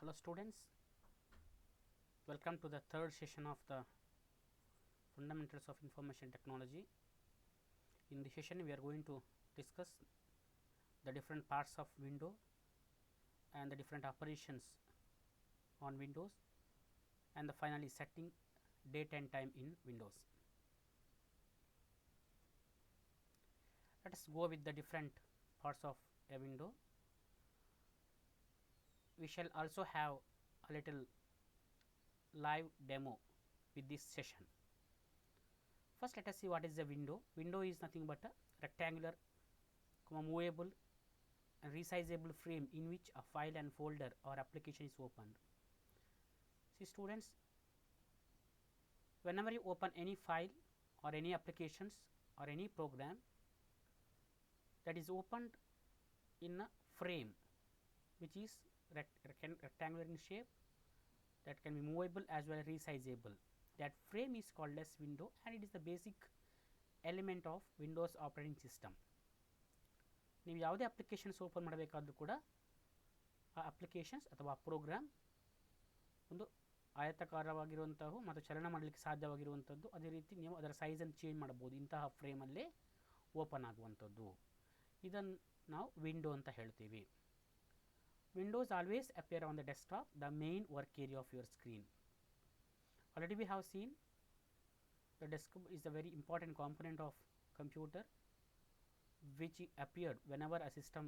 Hello students, welcome to the third session of the Fundamentals of Information Technology. In this session we are going to discuss the different parts of window and the different operations on Windows, and finally setting date and time in Windows. Let us go with the different parts of a window. We shall also have a little live demo with this session. First, let us see what is the window. Window is nothing but a rectangular, movable and resizable frame in which a file and folder or application is opened. See students, whenever you open any file or any applications or any program that is opened in a frame which is rectangular in shape, that can be movable as well as resizable, that frame is called as window, and it is the basic element of Windows operating system. ನೀವು ಯಾವುದೇ applications open ಮಾಡಬೇಕಾದರೂ ಕೂಡ ಆ applications ಅಥವಾ program ಒಂದು ಆಯತಾಕಾರವಾಗಿರುವಂತಹ ಮತ್ತು ಚಲನ ಮಾಡಲಿಕ್ಕೆ ಸಾಧ್ಯವಾಗಿರುವಂಥದ್ದು. ಅದೇ ರೀತಿ ನೀವು ಅದರ ಸೈಜನ್ನು ಚೇಂಜ್ ಮಾಡಬಹುದು. ಇಂತಹ ಫ್ರೇಮಲ್ಲೇ ಓಪನ್ ಆಗುವಂಥದ್ದು, ಇದನ್ನು ನಾವು ವಿಂಡೋ ಅಂತ ಹೇಳ್ತೀವಿ. Windows always appear on the desktop, the main work area of your screen. Already we have seen the desktop is a very important component of computer which appeared whenever a system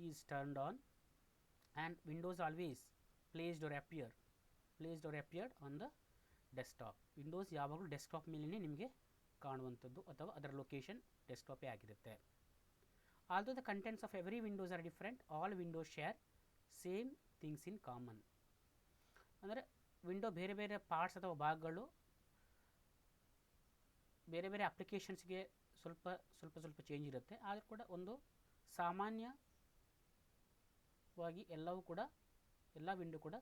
is turned on, and Windows always placed or appeared on the desktop. Windows ಯಾವಾಗಲೂ desktop ಮೇಲೇ ನಿಮಗೆ ಕಾಣುವಂಥದ್ದು ಅಥವಾ ಅದರ location ಡೆಸ್ಕ್ಟಾಪೇ ಆಗಿರುತ್ತೆ. Although the contents of every Windows are different, all Windows share same things in common. ಅಂದರೆ window ಬೇರೆ ಬೇರೆ parts ಅಥವಾ ಭಾಗಗಳು ಬೇರೆ ಬೇರೆ ಅಪ್ಲಿಕೇಶನ್ಸ್ಗೆ ಸ್ವಲ್ಪ ಚೇಂಜ್ ಇರುತ್ತೆ, ಆದರೂ ಕೂಡ ಒಂದು ಸಾಮಾನ್ಯವಾಗಿ ಎಲ್ಲ ವಿಂಡೋ ಕೂಡ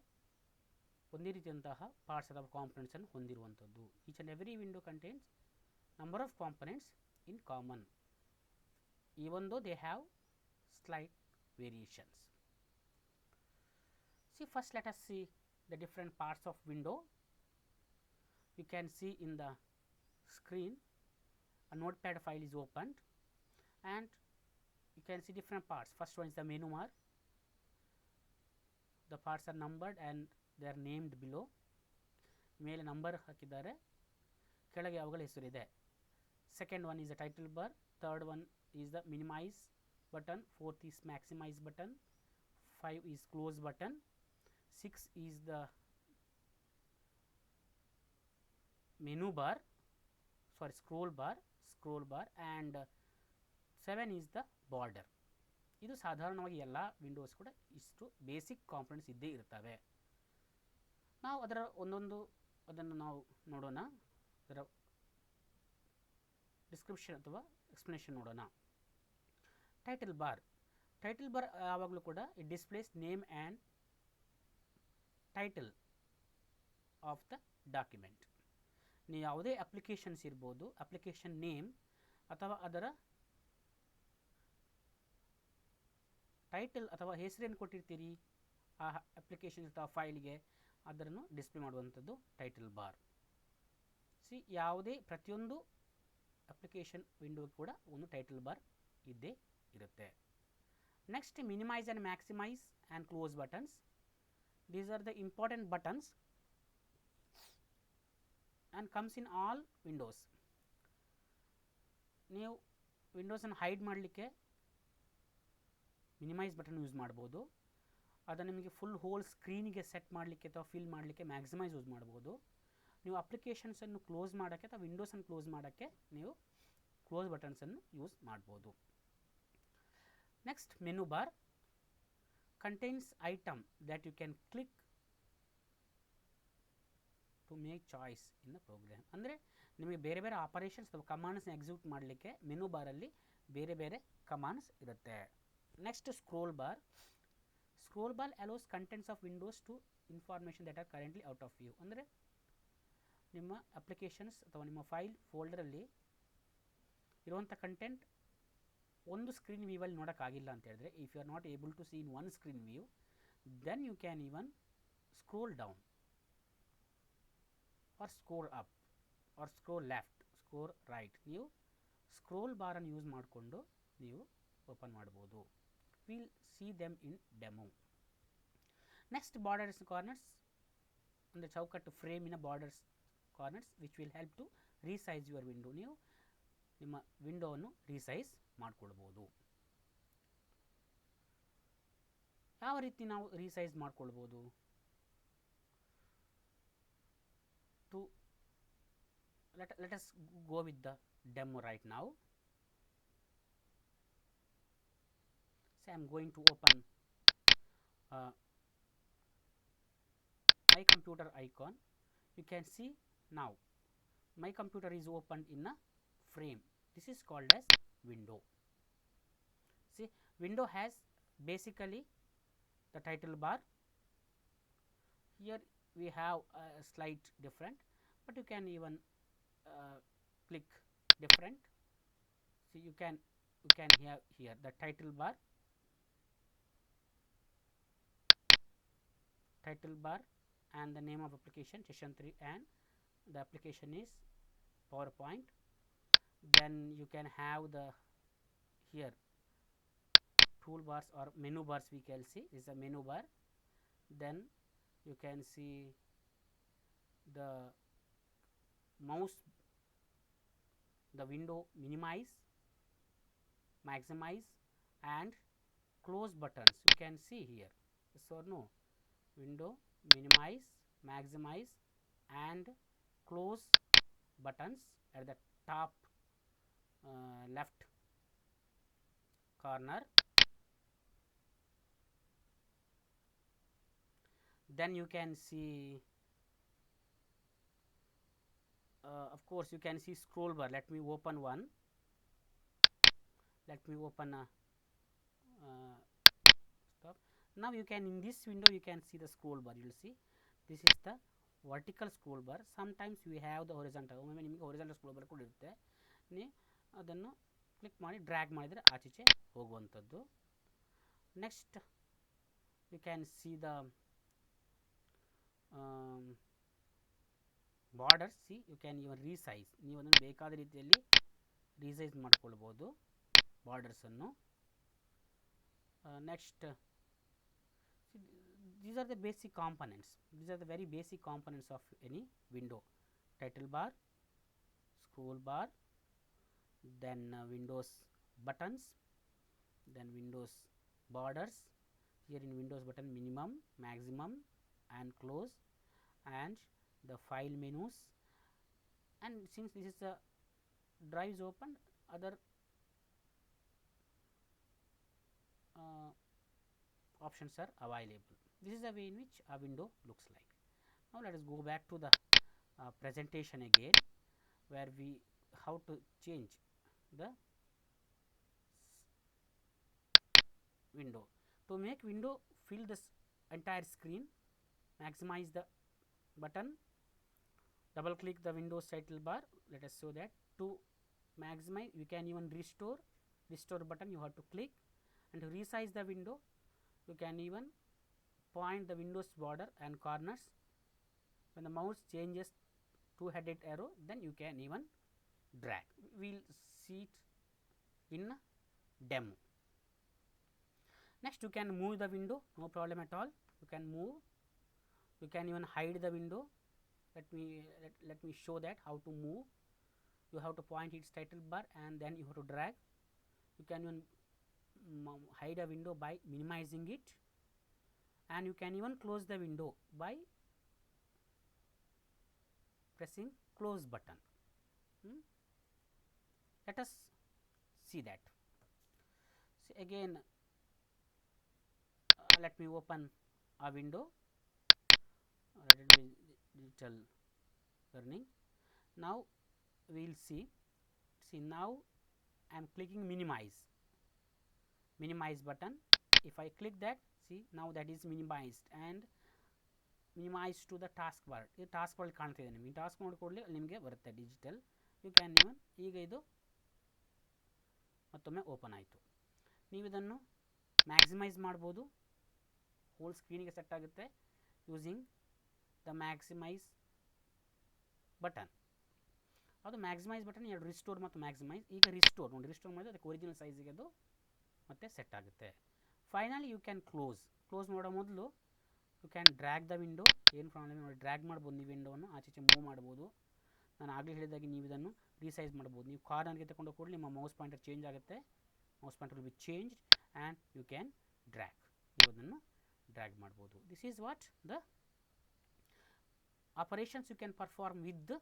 ಒಂದೇ ರೀತಿಯಂತಹ ಪಾರ್ಟ್ಸ್ ಅಥವಾ ಕಾಂಪೊನೆಂಟ್ಸನ್ನು ಹೊಂದಿರುವಂಥದ್ದು. Each and every window contains number of components in common, even though they have slight variations. See, first let us see the different parts of window. You can see in the screen a notepad file is opened and you can see different parts. First one is the menu bar. The parts are numbered and they are named below. ಮೇಲೆ number ಹಾಕಿದ್ದಾರೆ, ಕೆಳಗೆ ಅವುಗಳ ಹೆಸರಿದೆ. Second one is the title bar. Third one is the minimize button. Fourth is maximize button. 5 is close button. 6 is the menu bar, sorry, scroll bar, and 7 is the border. ಇದು ಸಾಧಾರಣವಾಗಿ ಎಲ್ಲ Windows ಕೂಡ ಇಷ್ಟು basic components ಇದ್ದೇ ಇರ್ತವೆ. ನಾವು ಅದರ ಅದನ್ನು ನಾವು ನೋಡೋಣ, ಅದರ ಡಿಸ್ಕ್ರಿಪ್ಷನ್ ಅಥವಾ ಎಕ್ಸ್ಪ್ಲನೇಷನ್ ನೋಡೋಣ. ಟೈಟಲ್ ಬಾರ್ ಯಾವಾಗಲೂ ಕೂಡ it displays name and title of the document. ನೀವು ಯಾವುದೇ ಅಪ್ಲಿಕೇಶನ್ಸ್ ಇರ್ಬೋದು, ಅಪ್ಲಿಕೇಶನ್ ನೇಮ್ ಅಥವಾ ಅದರ ಟೈಟಲ್ ಅಥವಾ ಹೆಸರೇನು ಕೊಟ್ಟಿರ್ತೀರಿ ಆ ಅಪ್ಲಿಕೇಶನ್ ಅಥವಾ ಫೈಲ್ಗೆ, ಅದನ್ನು ಡಿಸ್ಪ್ಲೇ ಮಾಡುವಂಥದ್ದು ಟೈಟಲ್ ಬಾರ್. ಪ್ರತಿಯೊಂದು ಅಪ್ಲಿಕೇಶನ್ ವಿಂಡೋ ಕೂಡ ಒಂದು ಟೈಟಲ್ ಬಾರ್ ಇದ್ದೇ ಇರುತ್ತೆ. Next, minimise and maximise and close buttons. These are the important buttons and comes in all windows. ನೀವು ವಿಂಡೋಸನ್ನು ಹೈಡ್ ಮಾಡಲಿಕ್ಕೆ ಮಿನಿಮೈಸ್ ಬಟನ್ ಯೂಸ್ ಮಾಡ್ಬೋದು. ಅದನ್ನು ನಿಮಗೆ ಫುಲ್ ಹೋಲ್ ಸ್ಕ್ರೀನಿಗೆ ಸೆಟ್ ಮಾಡಲಿಕ್ಕೆ ಅಥವಾ ಫಿಲ್ ಮಾಡಲಿಕ್ಕೆ ಮ್ಯಾಕ್ಸಿಮೈಸ್ ಯೂಸ್ ಮಾಡ್ಬೋದು. ನೀವು ಅಪ್ಲಿಕೇಶನ್ಸನ್ನು ಕ್ಲೋಸ್ ಮಾಡೋಕ್ಕೆ ಅಥವಾ ವಿಂಡೋಸನ್ನು ಕ್ಲೋಸ್ ಮಾಡೋಕ್ಕೆ ನೀವು ಕ್ಲೋಸ್ ಬಟನ್ಸನ್ನು ಯೂಸ್ ಮಾಡ್ಬೋದು. Next, menu bar contains item that you can click to make choice in the program. ಅಂದರೆ ನಿಮಗೆ ಬೇರೆ ಬೇರೆ ಆಪರೇಷನ್ಸ್ ಅಥವಾ ಕಮಾಂಡ್ಸ್ನ ಎಕ್ಸಿಕ್ಯೂಟ್ ಮಾಡಲಿಕ್ಕೆ ಮೆನು ಬಾರಲ್ಲಿ ಬೇರೆ ಬೇರೆ ಕಮಾಂಡ್ಸ್ ಇರುತ್ತೆ. Next, scroll bar allows contents of windows to information that are currently out of view. ಅಂದರೆ ನಿಮ್ಮ ಅಪ್ಲಿಕೇಶನ್ಸ್ ಅಥವಾ ನಿಮ್ಮ ಫೈಲ್ ಫೋಲ್ಡರಲ್ಲಿ ಇರುವಂಥ ಕಂಟೆಂಟ್ ಒಂದು ಸ್ಕ್ರೀನ್ ವ್ಯೂವಲ್ಲಿ ನೋಡೋಕ್ಕಾಗಿಲ್ಲ ಅಂತ ಹೇಳಿದ್ರೆ, if you are not able to see in one screen view, then you can even scroll down or scroll up or scroll left, scroll right. ನೀವು ಸ್ಕ್ರೋಲ್ ಬಾರನ್ನು ಯೂಸ್ ಮಾಡಿಕೊಂಡು ನೀವು ಓಪನ್ ಮಾಡ್ಬೋದು. Will see them in demo. Next borders corners ಅಂದರೆ ಚೌಕಟ್ಟು ಫ್ರೇಮಿನ borders corners which will help to resize your window. ನೀವು ನಿಮ್ಮ ವಿಂಡೋವನ್ನು ರೀಸೈಜ್ ಮಾಡ್ಕೊಳ್ಬೋದು. ಯಾವ ರೀತಿ ನಾವು ರೀಸೈಜ್ ಮಾಡ್ಕೊಳ್ಬೋದು? To let us go with the demo right now. So I am going to open my computer icon. You can see now my computer is opened in a frame. This is called as window. See, window has basically the title bar. Here we have a slight different, but you can even click different. See, you can have here the title bar and the name of application session 3, and the application is PowerPoint. Then you can have the here toolbars or menu bars. We can see this is a menu bar. Then you can see the mouse, the window minimize, maximize and close buttons. You can see here, yes or no? Window minimize, maximize and close buttons at the top left corner. Then you can see of course you can see scroll bar. Let me open one. Let me open a stop. Now you can, in this window you can see the scroll bar. You will see this is the vertical scroll bar. Sometimes we have the horizontal. ಒಮ್ಮೊಮ್ಮೆ ನಿಮಗೆ horizontal scroll bar ಕೂಡ ಇರುತ್ತೆ. ನೀವು ಅದನ್ನು click ಮಾಡಿ drag ಮಾಡಿದರೆ ಆಚೆಚೆ ಹೋಗುವಂಥದ್ದು. Next you can see the borders. See you can even resize. ನೀವು ಅದನ್ನು ಬೇಕಾದ ರೀತಿಯಲ್ಲಿ ರೀಸೈಜ್ ಮಾಡ್ಕೊಳ್ಬೋದು ಬಾರ್ಡರ್ಸನ್ನು. Next these are the basic components. These are the very basic components of any window: title bar, scroll bar, then Windows buttons, then Windows borders. Here in Windows button, minimum, maximum and close, and the file menus. And since this is the drive is open, other options are available. This is the way in which a window looks like. Now let us go back to the presentation again, where we how to change the window. To make window fill this entire screen, maximize the button, double click the Windows title bar. Let us show that. To maximize, you can even restore button you have to click, and to resize the window you can even point the Windows border and corners. When the mouse changes two-headed arrow, then you can even drag. We will see it in demo. Next, you can move the window, no problem at all. You can move. You can even hide the window. Let me show that how to move. You have to point its title bar and then you have to drag. You can even hide a window by minimizing it, and you can even close the window by pressing close button. Let us see that. See again, let me open a window. Let it be digital learning. Now we will see now I am clicking minimize button. If I click that, see now that is minimized and minimized to the task bar. ಇದು task bar ಕಾಣ್ತಿದೆ ನಿಮಗೆ. Task ನೋಡಿಕೊಳ್ಳಿ ನಿಮಗೆ ಬರುತ್ತೆ digital. You can ಇವನ್ ಈಗ ಇದು ಮತ್ತೊಮ್ಮೆ open ಆಯಿತು. ನೀವು ಇದನ್ನು ಮ್ಯಾಕ್ಸಿಮೈಸ್ ಮಾಡ್ಬೋದು, ಹೋಲ್ ಸ್ಕ್ರೀನಿಗೆ ಸೆಟ್ ಆಗುತ್ತೆ ಯೂಸಿಂಗ್ ದ ಮ್ಯಾಕ್ಸಿಮೈಸ್ ಬಟನ್. ಅದು ಮ್ಯಾಕ್ಸಿಮೈಸ್ ಬಟನ್ ಎರಡು ರಿಸ್ಟೋರ್ ಮತ್ತು ಮ್ಯಾಕ್ಸಿಮೈಸ್. ಈಗ ರಿಸ್ಟೋರ್ ನೋಡಿ, ರಿಸ್ಟೋರ್ ಮಾಡಿದ್ರೆ ಅದಕ್ಕೆ ಒರಿಜಿನಲ್ ಸೈಜಿಗೆ ಅದು ಮತ್ತೆ ಸೆಟ್ ಆಗುತ್ತೆ. ಫೈನಲಿ ಯು ಕ್ಯಾನ್ ಕ್ಲೋಸ್ ಮಾಡೋ ಮೊದಲು you can drag the window. ಏನು ಪ್ರಾಬ್ಲಮ್ ನೋಡಿ, ಡ್ರ್ಯಾಗ್ ಮಾಡ್ಬೋದು ನೀವು ವಿಂಡೋವನ್ನು ಆಚೆ ಮೂವ್ ಮಾಡ್ಬೋದು. ನಾನು ಆಗಲೇ ಹೇಳಿದಾಗೆ ನೀವು ಇದನ್ನು ರೀಸೈಜ್ ಮಾಡ್ಬೋದು. ನೀವು ಕಾರ್ನರ್ಗೆ ತಗೊಂಡು ಕೂಡ ನಿಮ್ಮ ಮೌಸ್ ಪಾಯಿಂಟರ್ ಚೇಂಜ್ ಆಗುತ್ತೆ. Mouse pointer will be changed and you can drag. ನೀವು ಅದನ್ನು ಡ್ರ್ಯಾಗ್ ಮಾಡ್ಬೋದು. This is what the operations you can perform with the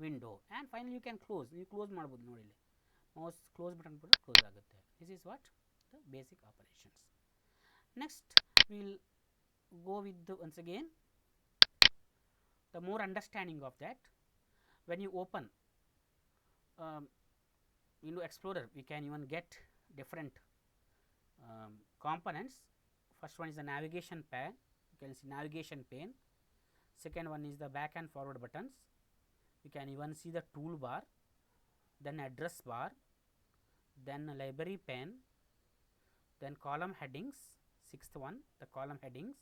window. And finally you can close. ನೀವು ಕ್ಲೋಸ್ ಮಾಡ್ಬೋದು ನೋಡಿ, ಇಲ್ಲಿ ಮೌಸ್ ಕ್ಲೋಸ್ ಬಟನ್ ಕೂಡ close ಆಗುತ್ತೆ. This is what the basic operations. Next will go with the once again the more understanding of that. When you open Window Explorer, we can even get different components. First one is the navigation pane. You can see navigation pane. Second one is the back and forward buttons. You can even see the toolbar, then address bar, then library pane, then column headings. Sixth one, the column headings.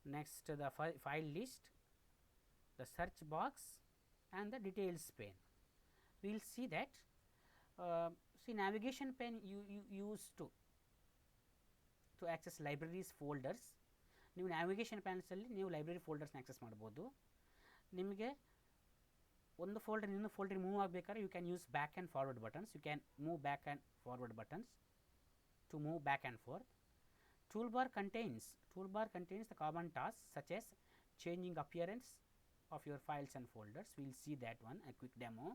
Next the file list, the search box, and the details pane. We will see that see navigation pane you use to access libraries folders. ನೀವು navigation ಪ್ಯಾನ್ಸಲ್ಲಿ ನೀವು library ಫೋಲ್ಡರ್ಸ್ನ access ಮಾಡ್ಬೋದು. ನಿಮಗೆ ಒಂದು folder ಇನ್ನೊಂದು folder move ಆಗಬೇಕಾದ್ರೆ you can use back and forward buttons. You can move back and forward buttons to move back and forth. Toolbar contains the common tasks such as changing appearance of your files and folders. We will see that one, a quick demo.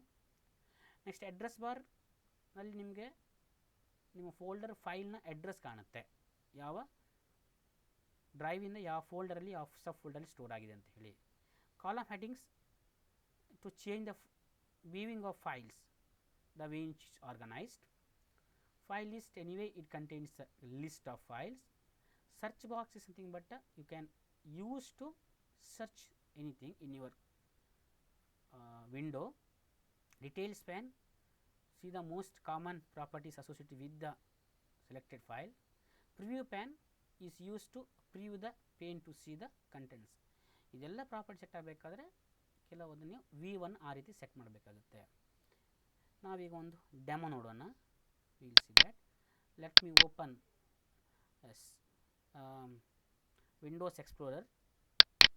Next, address bar ನಲ್ಲಿ ನಿಮಗೆ ನಿಮ್ಮ folder ಫೈಲ್ನ address ಕಾಣುತ್ತೆ, ಯಾವ ಡ್ರೈವಿಂದ ಯಾವ ಫೋಲ್ಡರಲ್ಲಿ ಯಾವ ಸಬ್ ಫೋಲ್ಡರಲ್ಲಿ store ಆಗಿದೆ ಅಂತ ಹೇಳಿ. Column headings to change the viewing of files, the way it is organized. File list, anyway it contains a list of files. Search box is something but you can use to search anything in your window. Details pane, see the most common properties associated with the selected file. Preview pane is used to preview the pane to see the contents. ಇದೆಲ್ಲ property set ಆಗಬೇಕಾದ್ರೆ ಕೆಲವೊಂದು ನೀವು V1 ಆ ರೀತಿ set ಮಾಡಬೇಕಾಗುತ್ತೆ. ನಾವೀಗ ಒಂದು demo ನೋಡೋಣ. Will see that. Let me open Windows Explorer.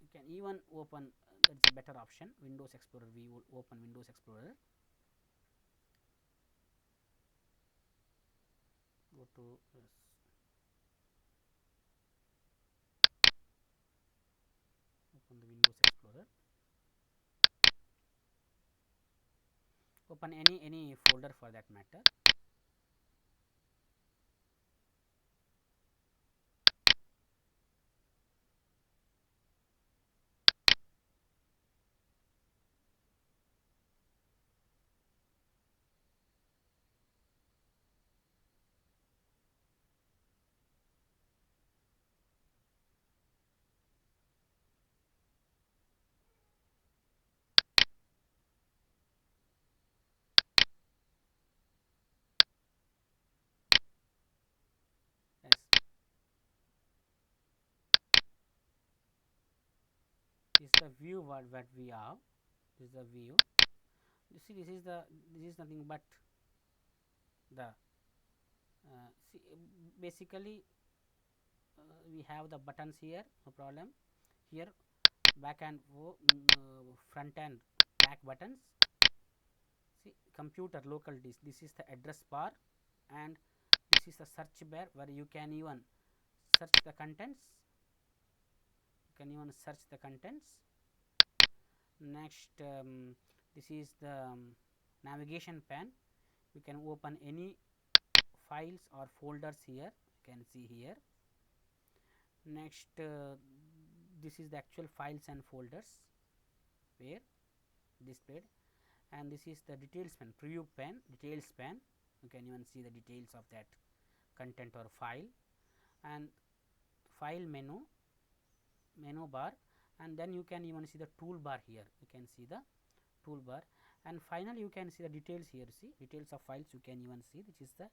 You can even open, that's a better option, Windows Explorer. We will open Windows Explorer. Go to open the Windows Explorer. Open any folder for that matter. This is the view what we have. This is the view. You see, this is nothing but the see, basically we have the buttons here, no problem. Here back and front and back buttons. See, computer local disk, this is the address bar, and this is the search bar where you can even search the contents. Next, this is the navigation pane. You can open any files or folders here, you can see here. Next, this is the actual files and folders where displayed, and this is the details pane, preview pane, details pane. You can even see the details of that content or file, and file menu bar, and then you can even see the toolbar here. You can see the toolbar, and finally you can see the details here. See, details of files you can even see. This is the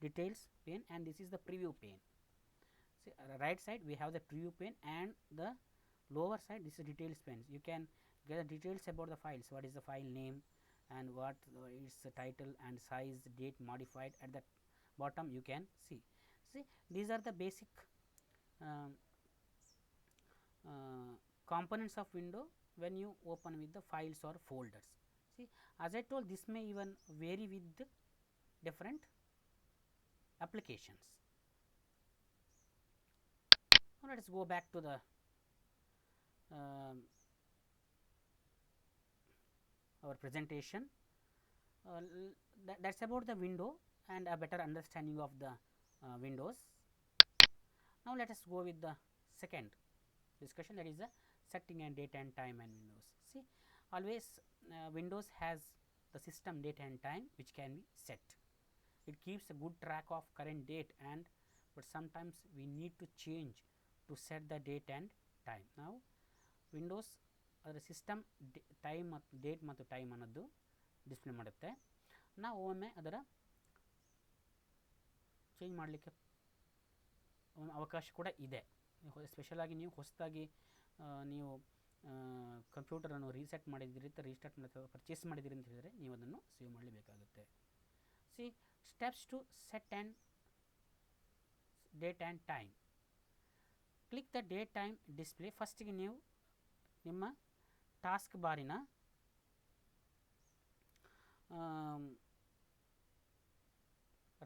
details pane and this is the preview pane. See, right side we have the preview pane, and the lower side this is details pane. You can get the details about the files, what is the file name and what its title and size, date modified. At the bottom you can see. These are the basic um, components of window when you open with the files or folders. See, as I told, this may even vary with the different applications. Now let us go back to the our presentation. That's about the window and a better understanding of the windows. Now let us go with the second discussion, that is the setting and date and time and windows. See, always windows has the system date and time which can be set. It keeps a good track of current date, and but sometimes we need to change to set the date and time. Now windows ಅದರ system time ಮತ್ತು date ಮತ್ತು time ಅನ್ನೋದು display ಮಾಡುತ್ತೆ. ನಾವು ಒಮ್ಮೆ ಅದರ change ಮಾಡಲಿಕ್ಕೆ ಅವಕಾಶ ಕೂಡ ಇದೆ. ಸ್ಪೆಷಲಾಗಿ ನೀವು ಹೊಸದಾಗಿ ನೀವು ಕಂಪ್ಯೂಟರನ್ನು ರೀಸೆಟ್ ಮಾಡಿದ್ದೀರಿ, ರೀಸ್ಟಾರ್ಟ್ ಮಾಡಿ ಪರ್ಚೇಸ್ ಮಾಡಿದ್ದೀರಿ ಅಂತ ಹೇಳಿದರೆ ನೀವು ಅದನ್ನು ಸೇವ್ ಮಾಡಲೇಬೇಕಾಗುತ್ತೆ. See, steps to set and date and time. Click the date time display. ಫಸ್ಟಿಗೆ ನೀವು ನಿಮ್ಮ ಟಾಸ್ಕ್ ಬಾರಿನ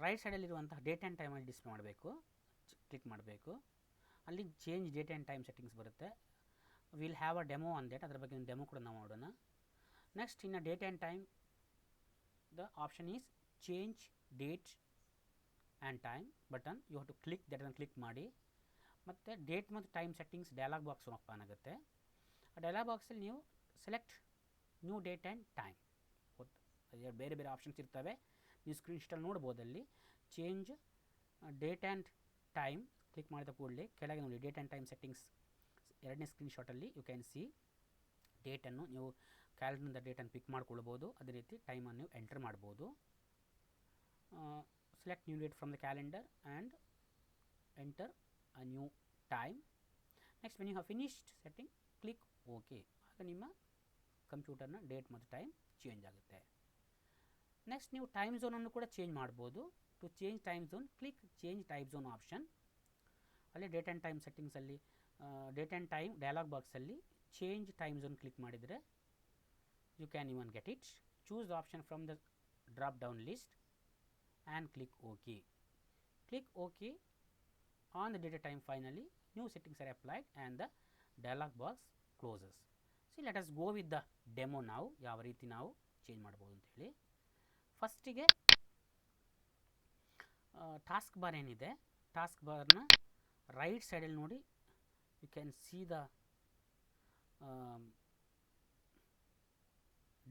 ರೈಟ್ ಸೈಡಲ್ಲಿರುವಂತಹ ಡೇಟ್ ಆ್ಯಂಡ್ ಟೈಮಲ್ಲಿ ಡಿಸ್ಪ್ಲೇ ಮಾಡಬೇಕು. ಕ್ಲಿಕ್ ಮಾಡಬೇಕು. ಅಲ್ಲಿ change date and time settings ಬರುತ್ತೆ. Will have a demo on that, ಅದರ ಬಗ್ಗೆ ಡೆಮೋ ಕೂಡ ನಾವು ಮಾಡೋಣ. ನೆಕ್ಸ್ಟ್ ಇನ್ನು date and time the option is change date and time button. You have to click that ಅನ್ನು ಕ್ಲಿಕ್ ಮಾಡಿ. ಮತ್ತು ಡೇಟ್ ಮತ್ತು time settings dialog box open ಆಗುತ್ತೆ. ಆ ಡೈಲಾಗ್ ಬಾಕ್ಸಲ್ಲಿ ನೀವು select new date and time, ಬೇರೆ ಬೇರೆ ಆಪ್ಷನ್ಸ್ ಇರ್ತವೆ, ನೀವು ಸ್ಕ್ರೀನ್ ಶಾಟಲ್ಲಿ ನೋಡ್ಬೋದು. ಅಲ್ಲಿ change date and time click ಮಾಡಿದ ಕೂಡಲೇ ಕೆಳಗೆ ನೋಡಿ ಡೇಟ್ ಆ್ಯಂಡ್ ಟೈಮ್ ಸೆಟ್ಟಿಂಗ್ಸ್ ಎರಡನೇ ಸ್ಕ್ರೀನ್ ಶಾಟಲ್ಲಿ ಯು ಕ್ಯಾನ್ ಸಿ ಡೇಟನ್ನು ನೀವು ಕ್ಯಾಲೆಂಡರ್ನಿಂದ ಡೇಟನ್ನು ಪಿಕ್ ಮಾಡ್ಕೊಳ್ಬೋದು. ಅದೇ ರೀತಿ ಟೈಮನ್ನು ನೀವು ಎಂಟರ್ ಮಾಡ್ಬೋದು. Select new date from the calendar and enter a new time. Next when you have finished setting click okay. ಆಗ ನಿಮ್ಮ ಕಂಪ್ಯೂಟರ್ನ ಡೇಟ್ ಮತ್ತು ಟೈಮ್ ಚೇಂಜ್ ಆಗುತ್ತೆ. ನೆಕ್ಸ್ಟ್ ನೀವು ಟೈಮ್ ಝೋನನ್ನು ಕೂಡ ಚೇಂಜ್ ಮಾಡ್ಬೋದು. To change time zone click change time zone option. ಅಲ್ಲಿ ಡೇಟ್ ಆ್ಯಂಡ್ ಟೈಮ್ ಸೆಟ್ಟಿಂಗ್ಸಲ್ಲಿ ಡೇಟ್ ಆ್ಯಂಡ್ ಟೈಮ್ ಡೈಲಾಗ್ ಬಾಕ್ಸಲ್ಲಿ ಚೇಂಜ್ ಟೈಮ್ ಝೋನ್ ಕ್ಲಿಕ್ ಮಾಡಿದರೆ you can even get it. Choose the option from the drop down list and click okay. Click okay on the date time. Finally new settings are applied and the dialog box closes. See, let us go with the demo. ನಾವು ಯಾವ ರೀತಿ ನಾವು change ಮಾಡ್ಬೋದು ಅಂತೇಳಿ. ಫಸ್ಟಿಗೆ task bar ಏನಿದೆ, task ಬಾರ್ನ right ಸೈಡಲ್ಲಿ ನೋಡಿ you can see the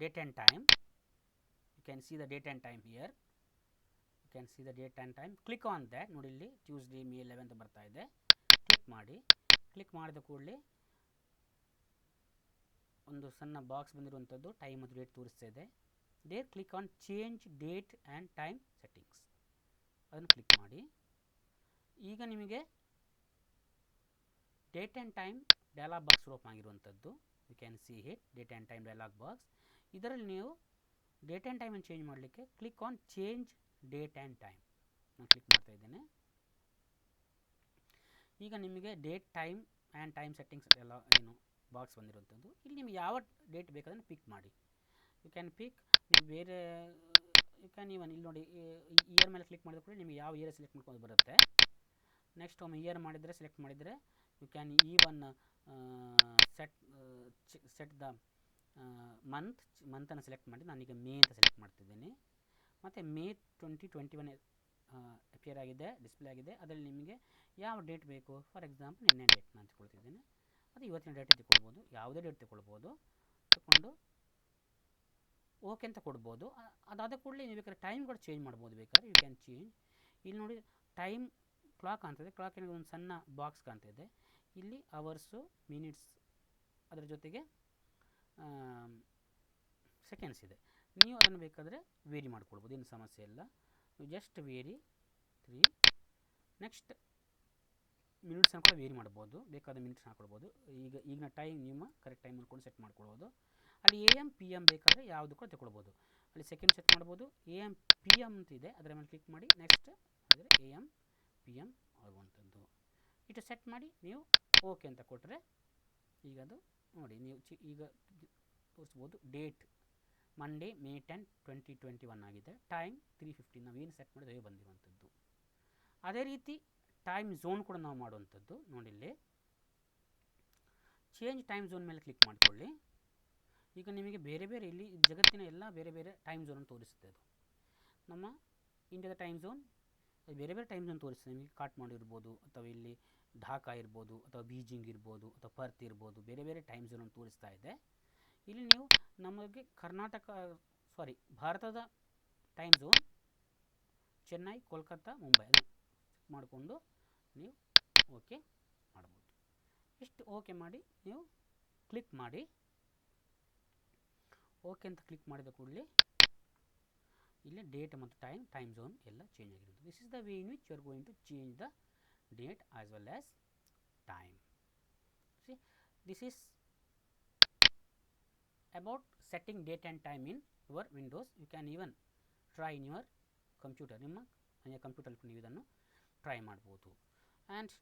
date and time. You can see the date and time here. You can see the date and time. Click on that. ನೋಡಿ ಇಲ್ಲಿ ಟ್ಯೂಸ್ಡೇ ಮೇ 11 ಬರ್ತಾ ಇದೆ. ಕ್ಲಿಕ್ ಮಾಡಿ. Click ಮಾಡಿದ ಕೂಡಲೇ ಒಂದು ಸಣ್ಣ ಬಾಕ್ಸ್ ಬಂದಿರುವಂಥದ್ದು ಟೈಮ್ ಮತ್ತು ಡೇಟ್ ತೋರಿಸ್ತಾ ಇದೆ. There click on change date and time settings, ಅದನ್ನು ಕ್ಲಿಕ್ ಮಾಡಿ. ಈಗ ನಿಮಗೆ date and time dialog box open ಆಗಿರುವಂಥದ್ದು you can see hit date and time dialog box. ಇದರಲ್ಲಿ ನೀವು ಡೇಟ್ ಆ್ಯಂಡ್ ಟೈಮನ್ನು ಚೇಂಜ್ ಮಾಡಲಿಕ್ಕೆ click on change date and time. ನಾನು ಕ್ಲಿಕ್ ಮಾಡ್ತಾ ಇದ್ದೇನೆ. ಈಗ ನಿಮಗೆ date time and time settings ಎಲ್ಲ ಏನು ಬಾಕ್ಸ್ ಬಂದಿರುವಂಥದ್ದು. ಇಲ್ಲಿ ನಿಮಗೆ ಯಾವ ಡೇಟ್ ಬೇಕಾದನ್ನು ಪಿಕ್ ಮಾಡಿ. ಯು ಕ್ಯಾನ್ ಪಿಕ್ ನೀವು ಬೇರೆ ಯು ಕ್ಯಾನ್ ಇವನ್ ಇಲ್ಲಿ ನೋಡಿ ಇಯರ್ ಮೇಲೆ ಕ್ಲಿಕ್ ಮಾಡಿದ ಕೂಡ ನಿಮಗೆ ಯಾವ ಇಯರ್ ಸೆಲೆಕ್ಟ್ ಮಾಡ್ಕೊಂಡು ಬರುತ್ತೆ. ನೆಕ್ಸ್ಟ್ ಒಮ್ಮೆ ಇಯರ್ ಮಾಡಿದರೆ ಸೆಲೆಕ್ಟ್ ಮಾಡಿದರೆ you can even set the ಮಂತನ್ನು ಸೆಲೆಕ್ಟ್ ಮಾಡಿ. ನಾನೀಗ ಮೇ ಅಂತ ಸೆಲೆಕ್ಟ್ ಮಾಡ್ತಿದ್ದೀನಿ. ಮತ್ತು ಮೇ 2021 ಅಪಿಯರ್ ಆಗಿದೆ, ಡಿಸ್ಪ್ಲೇ ಆಗಿದೆ. ಅದರಲ್ಲಿ ನಿಮಗೆ ಯಾವ ಡೇಟ್ ಬೇಕು, ಫಾರ್ ಎಕ್ಸಾಂಪಲ್ ನಿನ್ನೆ ಡೇಟ್ ನಾನು ತಗೊಳ್ತಿದ್ದೀನಿ. ಅದು ಇವತ್ತಿನ ಡೇಟ್ ತಗೊಳ್ಬೋದು, ಯಾವುದೇ ಡೇಟ್ ತಗೊಳ್ಬೋದು. ತಗೊಂಡು ಓಕೆ ಅಂತ ಕೊಡ್ಬೋದು. ಅದಾದ ಕೂಡಲೇ ನೀವು ಬೇಕಾದ್ರೆ ಟೈಮ್ ಕೂಡ ಚೇಂಜ್ ಮಾಡ್ಬೋದು. ಬೇಕಾದ್ರೆ ಯು ಕ್ಯಾನ್ ಚೇಂಜ್. ಇಲ್ಲಿ ನೋಡಿ ಟೈಮ್ ಕ್ಲಾಕ್ ಕಾಣ್ತಿದೆ. ಕ್ಲಾಕ್ ಏನಾಗ ಒಂದು ಸಣ್ಣ ಬಾಕ್ಸ್ ಕಾಣ್ತಿದೆ. ಇಲ್ಲಿ ಅವರ್ಸು, ಮಿನಿಟ್ಸ್, ಅದರ ಜೊತೆಗೆ ಸೆಕೆಂಡ್ಸ್ ಇದೆ. ನೀವು ಅದನ್ನು ಬೇಕಾದರೆ ವೇರಿ ಮಾಡ್ಕೊಳ್ಬೋದು, ಏನು ಸಮಸ್ಯೆ ಇಲ್ಲ. You just vary 3. ನೆಕ್ಸ್ಟ್ ಮಿನಿಟ್ಸನ್ನು ಕೂಡ ವೇರಿ ಮಾಡ್ಬೋದು, ಬೇಕಾದ ಮಿನಿಟ್ಸ್ ಹಾಕೊಳ್ಬೋದು. ಈಗಿನ ಟೈಮ್ ನಿಮ್ಮ ಕರೆಕ್ಟ್ ಟೈಮ್ ಅನ್ಕೊಂಡು ಸೆಟ್ ಮಾಡ್ಕೊಳ್ಬೋದು. ಅಲ್ಲಿ AM PM ಬೇಕಾದರೆ ಯಾವುದು ಕೂಡ ತಗೊಳ್ಬೋದು. ಅಲ್ಲಿ ಸೆಕೆಂಡ್ ಸೆಟ್ ಮಾಡ್ಬೋದು. AM PM ಅಂತಿದೆ, ಅದರ ಮೇಲೆ ಕ್ಲಿಕ್ ಮಾಡಿ ನೆಕ್ಸ್ಟ್ ಅಂದರೆ AM PM ಆಗುವಂಥದ್ದು ಇಷ್ಟು ಸೆಟ್ ಮಾಡಿ ನೀವು ಓಕೆ ಅಂತ ಕೊಟ್ಟರೆ ಈಗ ಅದು ನೋಡಿ ನೀವು ಈಗ ತೋರಿಸ್ಬೋದು. ಡೇಟ್ ಮಂಡೇ May 10, 2021 ಆಗಿದೆ. ಟೈಮ್ 3:15 ನಾವು ಏನು ಸೆಟ್ ಮಾಡಿದ್ರೆ ಬಂದಿರುವಂಥದ್ದು. ಅದೇ ರೀತಿ ಟೈಮ್ ಝೋನ್ ಕೂಡ ನಾವು ಮಾಡುವಂಥದ್ದು. ನೋಡಿ ಇಲ್ಲಿ ಚೇಂಜ್ ಟೈಮ್ ಝೋನ್ ಮೇಲೆ ಕ್ಲಿಕ್ ಮಾಡಿಕೊಳ್ಳಿ. ಈಗ ನಿಮಗೆ ಬೇರೆ ಬೇರೆ ಇಲ್ಲಿ ಜಗತ್ತಿನ ಎಲ್ಲ ಬೇರೆ ಬೇರೆ ಟೈಮ್ ಝೋನನ್ನು ತೋರಿಸುತ್ತೆ. ಅದು ನಮ್ಮ ಇಂಡಿಯಾದ ಟೈಮ್ ಝೋನ್ ಬೇರೆ ಬೇರೆ ಟೈಮ್ ಝೋನ್ ತೋರಿಸ್ತದೆ ನಿಮಗೆ. ಕಾಟ್ಮಾಂಡು ಇರ್ಬೋದು, ಅಥವಾ ಇಲ್ಲಿ ಢಾಕಾ ಇರ್ಬೋದು, ಅಥವಾ ಬೀಜಿಂಗ್ ಇರ್ಬೋದು, ಅಥವಾ ಪರ್ತ್ ಇರ್ಬೋದು, ಬೇರೆ ಬೇರೆ ಟೈಮ್ ಝೋನನ್ನು ತೋರಿಸ್ತಾ ಇದೆ. ಇಲ್ಲಿ ನೀವು ನಮಗೆ ಭಾರತದ ಟೈಮ್ ಝೋನ್ ಚೆನ್ನೈ, ಕೋಲ್ಕತ್ತಾ, ಮುಂಬೈ ಅದು ಮಾಡಿಕೊಂಡು ನೀವು ಓಕೆ ಮಾಡ್ಬೋದು. ಇಷ್ಟು ಓಕೆ ಮಾಡಿ ನೀವು ಕ್ಲಿಕ್ ಮಾಡಿ. ಓಕೆ ಅಂತ ಕ್ಲಿಕ್ ಮಾಡಿದ ಕೂಡಲೇ ಇಲ್ಲಿ ಡೇಟ್ ಮತ್ತು ಟೈಮ್ ಝೋನ್ ಎಲ್ಲ ಚೇಂಜ್ ಆಗಿರುತ್ತೆ. This is the way in which you are going to change the date as well as time. See this is about setting date and time in your Windows. You can even try in your computer. ನಿಮ್ಮ computer ನೀವು ಇದನ್ನು try ಮಾಡ್ಬೋದು. And